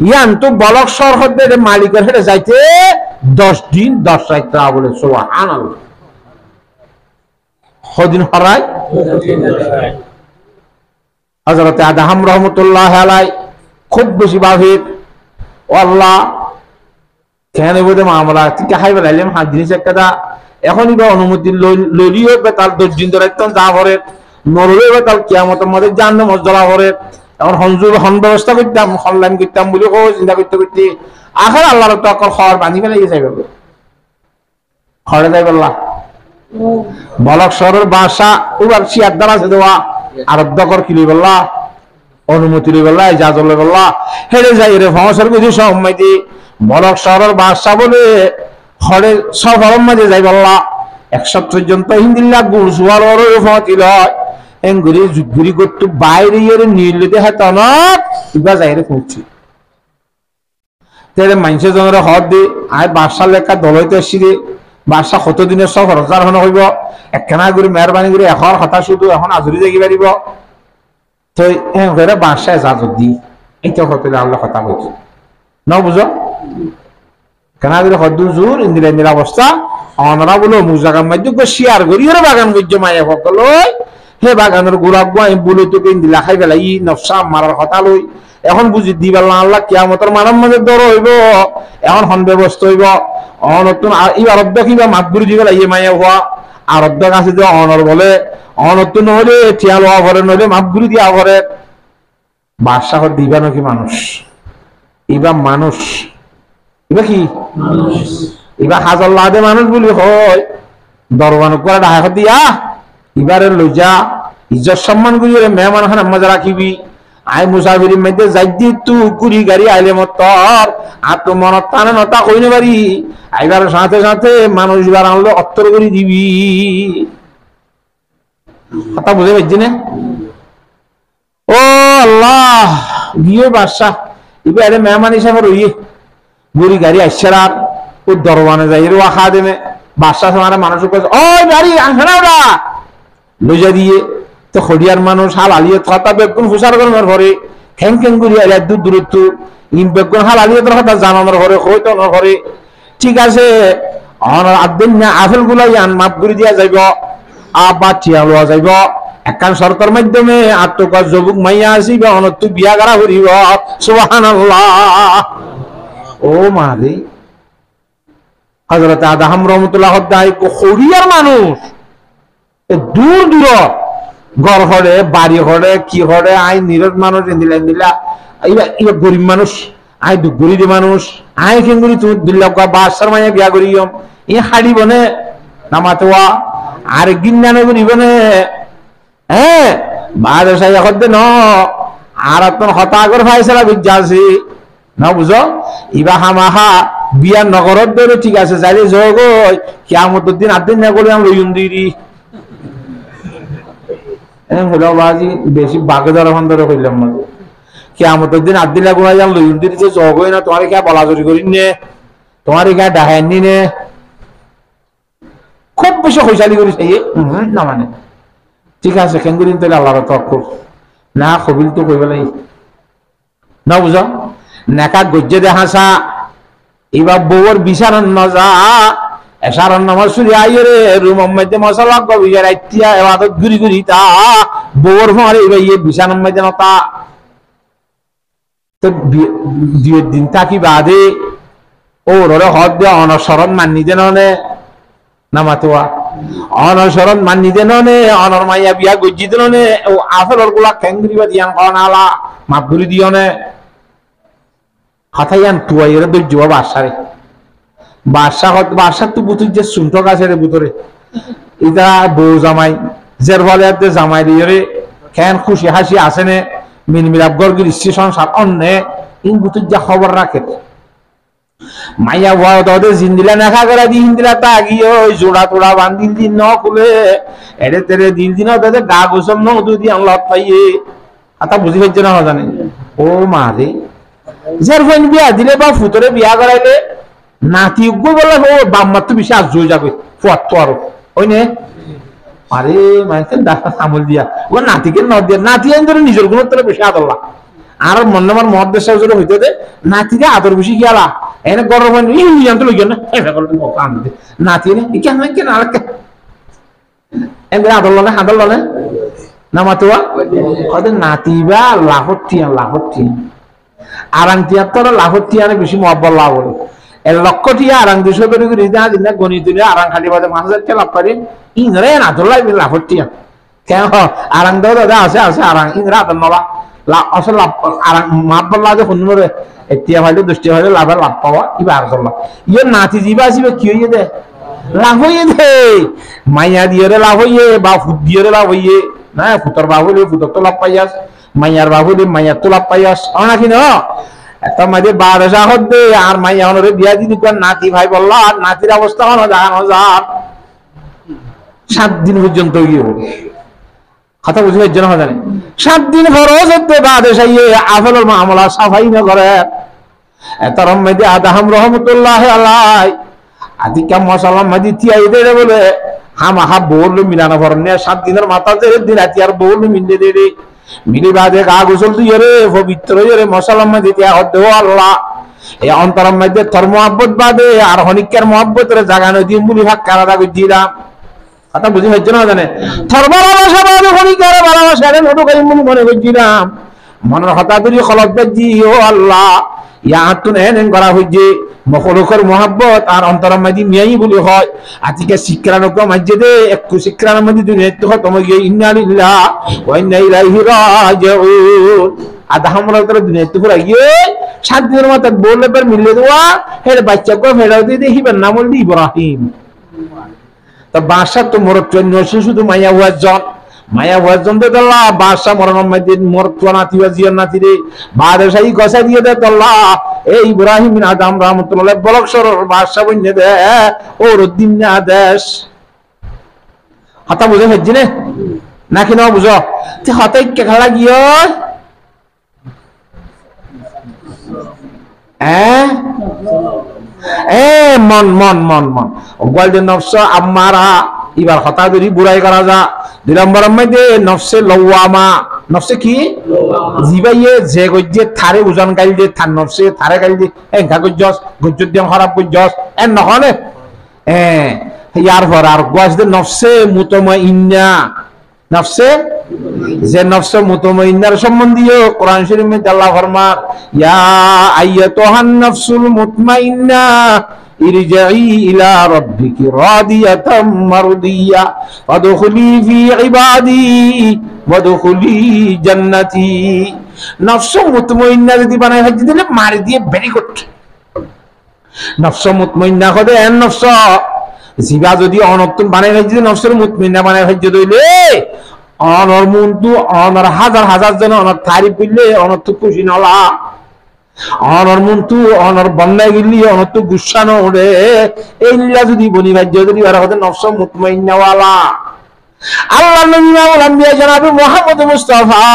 ইয়ান তু বলক শহর হতে মালিকের হেঁটে যাইতে 10 দিন 10 রাত তা বলে সুবহানাল্লাহ কদিন হরাই হযরত আদম রহমাতুল্লাহ আলাইহি খুব বেশি ভাবের আল্লাহ কেন বলে মামলা ঠিক হাই বলাইলাম হাত জিনিস একটা এখনই বা অনুমতি ললিও বে তার 10 দিন ধরে একদম যা ভরে নরলে বে তার কিয়ামতের মধ্যে জাহান্নাম মজলা ভরে এখন হনজুর হন ব্যবস্থা করতাম অনলাইন করতাম বলে ও চিন্তা করতে করতে আখের আল্লাহর তাকর খবর বাঁধি ফেলে গিয়ে যাইবে খড়ে যাইবে আল্লাহ বলক শহরের বাসা উবার সিয়াদার আছে দেওয়া আরব্ধকর কি লই বললা অনুমতি লই বললা ইজাজত লই বললা হেরে যাই রে ফসর কিছু সম্মতি বলক শহরের বাসা বলে খড়ে সব হরম মাঝে যাই বললা 100 পর্যন্ত হিন্দিল্লা গুরসুয়ার ফতি লয় এঙ্গুরি জুগুরি করতো বাইরে ইয়ে নীল দেহা তনত ইবা যাইরে পৌঁছি তেরে মানুষের জনের হদ দি আয় বাদশা লেখা দলইতে আসছি দে বাদশা কতদিনের সব খরচার হন হইব একখানা করে মেহরবানি করে এখন হতা শুধু এখন আজরি দেখি পারিব তো এরা বাদশা এজাজত দি এইটা হতে আল্লাহ কথা কইছে ন বুঝো কেনা করে হদ্দু জোর ইন্দিরা ইন্দিরা অবস্থা অনরা বলো মুখ জাগান মাধ্যম শেয়ার করি ওরা বাগান করছে মায়া সকল হে বাগানের গোলাপ গাই বলে তোকে ইন্দিলা খাই পেলাই ই নফসা মারার কথা লই এখন বুঝি দি বেলা আল্লাহ কিয়ামতের মানব মাঝে দর হইব এখন হন ব্যবস্থা হইব অনতুন এই আরব্য কিবা মাতগুরি দি পেলাই ইয়ে মায়া হওয়া আরব্য কাছে যে অনর বলে অনতুন হলে ঠিয়া লওয়া ঘরে নইলে মাতগুরি দিয়া ঘরে বাদশাহ দিবা নাকি মানুষ এবার মানুষ এবার কি এবার হাজার লাদে মানুষ বলি হয় দরবান করে ডাকা দিয়া এবারে লইজা ইজ্জত সম্মান করি মেহমান খান মজা রাখিবি আই মুসাফিরির মধ্যে যাই দি তু কুড়ি গাড়ি আইলে মতর আর তো মনত টানে নতা কইনে পারি আইবার সাথে সাথে মানুষ বার আনলো অত্তর করে দিবি কথা বুঝে পারছি না ও আল্লাহ গিয়ে বাদশাহ এবারে মেহমান হিসাবে রইয়ে বুড়ি গাড়ি আসছে আর ও দরবানে যাই রোয়া খা দেবে বাদশাহ সমানে মানুষ ওই গাড়ি আনছে না ওরা লইজা দিয়ে তো খড়িয়ার মানুষ হাল আলিয়ে কথা বেগুন হুসার করার ঘরে খ্যাং খ্যাং করি আলিয়া দূর দূরত্ব ইম বেগুন হাল আলিয়ে তোর কথা জানানোর ঘরে হইতো না ঘরে ঠিক আছে আদিন না আফেল গুলাই আন মাপ করে দিয়া যাইব আবার টিয়া লওয়া যাইব একখান সরকার মাধ্যমে আত্মকার যুবক মাইয়া আসিব অনত্য বিয়া করা করিব সুবহানাল্লাহ ও মারে হযরত আদম রহমাতুল্লাহ খড়িয়ার মানুষ দূর দূর ঘর হরে বাড়ি হরে কি হরে আই নিরজ মানুষ ইন্দিলা ইবা গরিব মানুষ আই দুগরিদি মানুষ আই কেঙ্গুরি তুমি দিল্লা বাদশার মাইয়া বিয়া করিয়ম ই হাড়িব নে নামাতোয়া আর গিন্নানে করিব নে হ্যাঁ বাদশাহ হদ্দে ন আর আপনার হতাগর ফাইসলা বিজ্ঞাসি না বুঝো ইবা হামাহা বিয়া নগরত ধরে ঠিক আছে যাইলে যোগ কিয়ামতের দিন আদিন না করে আমরা ইন্দিরি হলো বাজি বেশি বাগে ধরা ফোন ধরে কইলাম না কিয়ামতের দিন আদিন না করে আমরা ইন্দিরি যে যোগ হয় না তোমার কে বলাজরি করি নে তোমার কে ডাহানি নে খুব বেশি হইসালি করি সেই না মানে ঠিক আছে কেঙ্গুরিন তাহলে আল্লাহর তওয়াক্কুল না কবিল তো কইবে নাই না বুঝো নেকা গজ্জে দেহাসা এবার বউর বিছানার নজা এসারার নামাজ শুরি আইরে রুম মধ্যে মশলা গবিয়ার আইতিয়া এবাদত ঘুরি ঘুরি তা বউর মারে এবার ইয়ে বিছানার মধ্যে নতা তো দুই দিন থাকি বাদে ওর হদ দিয়ে অনসরণ মানি দেন নামাতোয়া অনসরণ মানি দেন অনর মাইয়া বিয়া গজ্জি দেন ও আফেলর গুলা খেঙ্গরি বা দিয়ান কনালা মাপগুরি দিয়নে হাতাইয়ান তুয়াইয়ের দৈর্য বাসারে বাসার তো বুতুর যে সুন্টক আছে রে বুতরে এটা বউ জামাই জের ফলে জামাই দিয়ে খেন খুশি হাসি আসে নে মিনমিলাপ গর্গির স্টেশন সাত অন্যে ইন বুতুর যা খবর রাখে মাইয়া ভয় তোদের জিন্দিলা নেখা করে দি হিন্দিলা তা গিয়ে ওই জোড়া তোড়া বান্দিল দিন ন খুলে এড়ে তেরে দিন দিন তাদের গা গোসম ন দুই আল্লাহ পাইয়ে আতা বুঝি হচ্ছে না জানে ও মা রে যার ফোন বিয়া দিলে বা ফুতরে বিয়া করাইলে নাতি বলে ও বাম্মার তো বেশি আজ হয়ে যাবে ফুয়ার তো আরো ওই নে আরে মানুষের ডাক্তার আমল দিয়া ও নাতিকে ন দিয়া নাতি আইন ধরে নিজের গুণের তোরা বেশি আদরলা আর মনে আমার মহাদেশ সাহেব হইতে দে নাতিকে আদর বেশি গিয়ালা এনে গরম হয় ই জানতে লই না আনতে নাতি নে কেন কেন আর এনে আদর লনে হাদর লনে নামাতোয়া ওদের নাতি বা লাহটিয়া আরাং টিয়া তো লাভর টিয়ারে বেশি মহব্বত লাভ হলো এর লক্ষ্য টিয়া আরাং 200 করে দিনা গণিত আরাং খালি বাদে 5000 লাভ করে ইংরে না ধরলাই লাভর টিয়া কেন আরাং দাদা আছে আরাং ইংরা আদর নলা আসল লাভ আরাং মহব্বত লাভ শুনবরে এতিয়া ভাইলে 10 টিয়া ভাইলে লাভ পাওয়া কিবা আর চললা ইয়ে নাতি জিবা আসিবে কি হইয়ে দে লাভ হইয়ে দে মাইয়া দিয়ে লাভ হইয়ে বা ফুট দিয়ে লাভ হইয়ে না ফুটর বাবু ফুটর তো লাভ পাইয়াস মাইয়ার বাবু দি মাইয়ার তো লাভ পাইয়াস নাকি না একটা মাঝে বারোশা হদ্দে আর মাইয়া হনরে বিয়া দিদি নাতি ভাই বলল আর নাতির অবস্থা হলো 7 দিন পর্যন্ত গিয়ে কথা বুঝে হচ্ছে না জানে 7 দিন ফরজ হতে বাদে সাইয়ে আফলের মামলা সাফাই না করে তার মধ্যে আদাহাম রহমতুল্লাহ আলাই আদিকা মশালা মাদি তিয়াই দেড়ে বলে হামাহা বললো মিলানা ভরনে 7 দিনের মাথা দেড়ে দিন রাতি আর বললো মিলে দেড়ে মিলি বাদে গা গোসল দিয়ে রে পবিত্র রে মশালা মাদি তিয়া হদ্দে আল্লাহ এই অন্তরের মধ্যে তোর মহব্বত বাদে আর হনিকের মহব্বতের জাগানো দিয়ে মুলি ভাগ কারাদা দিলাম কথা বুঝে হচ্ছে না জানে তোর ভালোবাসা বাদে হনিকের ভালোবাসা রে নটু করি মুলি মনে করছিলাম মনের হতাদুরি খলক বেজি ও আল্লাহ ইয়াতুন এনেন করা হইছে মখলুকের মহব্বত আর অন্তরের মধ্যে মিয়াই বলি হয় আজকে শিক্ষানক মাঝে দে একটু শিক্ষার মধ্যে দুনিয়া তো খতম হয়ে ইন্না লিল্লাহ ওয়া ইন্না ইলাইহি রাজিউন আধা আমরা তো দুনিয়া তো পুরা গিয়ে 7 দিনের মাথা বললে পর মিলে দেওয়া হের বাচ্চা কো ফেরাও দিয়ে দেখিবেন নাম হল ইব্রাহিম তো বাদশা তো মোর জন্য শুধু মায়া হওয়ার জন মায়া হওয়ার জন্য তো আল্লাহ বাদশা মরণের মধ্যে মোর তো নাতি বা জিয়ার নাতি রে বাদশাহী গসা দিয়ে দে আল্লাহ এই ইব্রাহিম বিন আদম রাহমাতুল্লাহ বলকসর বাদশা বইনে দে ওর দিন না দেশ হাতা বুঝে হচ্ছে না নাকি না বুঝো তে হাতে কে খাড়া গিয়ে মন মন মন মন গোয়ালদের নফস আম্মারা এবার হতাদুরি বুড়াই করা যা 2 নম্বরের মধ্যে নফসে লওয়ামা নফসে কি জিবাইয়ে যে গজ্জে থারে ওজন গাইল দে থার নফসে থারে গাইল দে এঙ্কা গজ্জস গজ্জত দিম খারাপ গজ্জস নহনে ইয়ার পর আর গোয়াজদে নফসে মুতমাইন্না নফসে যে নফসে মুতমাইন্নার সম্বন্ধীয় কোরআন শরীফে আল্লাহ ফরমান ইয়া আইয়াতুহান নফসুল মুতমাইন্না ইরজিই ইলা রাব্বিকি রাদিয়াতাম মারদিয়া ফাদখুলি ফি ইবাদি ওয়াদখুলি জান্নাতি নফস মুতমাইন্না যদি বানায় হজ দিলে মারি দিয়ে ভেরি গুড নফস মুতমাইন্না হদে এন নফস জিবা যদি অনতুন বানায় হজ দিলে নফসের মুতমাইন্না বানায় হজ দিলে অনর মুন্তু অনর হাজার হাজার জন অনর তারিফ করলে অনর তো খুশি নলা অনর মুন্তু অনর বন্যায় গিলি অনর তো গুসানো ওরে এইলা যদি বনি ভাজ্য যদি আর হতে নফস মুতমাইন্না ওয়ালা আল্লাহ নবী মাওলানা আম্বিয়া জনাব মুহাম্মদ মুস্তাফা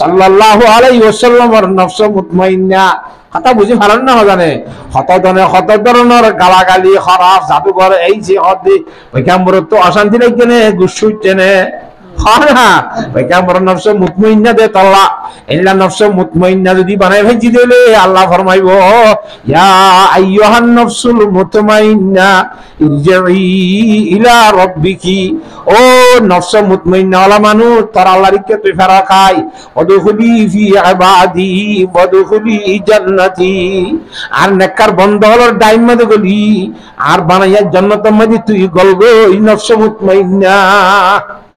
সাল্লাল্লাহু আলাইহি ওয়াসাল্লামের নফস মুতমাইন্না কথা বুঝি ভালো না জানে হত ধরনের গালাগালি খারাপ জাদুঘর এই যে হদে পয়গম্বর তো অশান্তি লাগে না গুসু চেনে খানা পয়গম্বর নফস মুতমাইন্না দে তাল্লা ইল্লা নফস মুতমাইন্না যদি বানাই ভাজি দিলে আল্লাহ ফরমাইবো ইয়া আইয়ুহান নফসুল মুতমাইন্না ইরজিই ইলা রাব্বিকি ও নফস মুতমাইন্না ওয়ালা মানুষ তোর আল্লাহর কে তুই ফেরা খাই ওদখুলি ফি ইবাদি ওদখুলি জান্নাতি আর নেককার বন্ধ হলোর ডাইম মধ্যে গলি আর বানাইয়া জান্নাতের মধ্যে তুই গলগো নফস মুতমাইন্না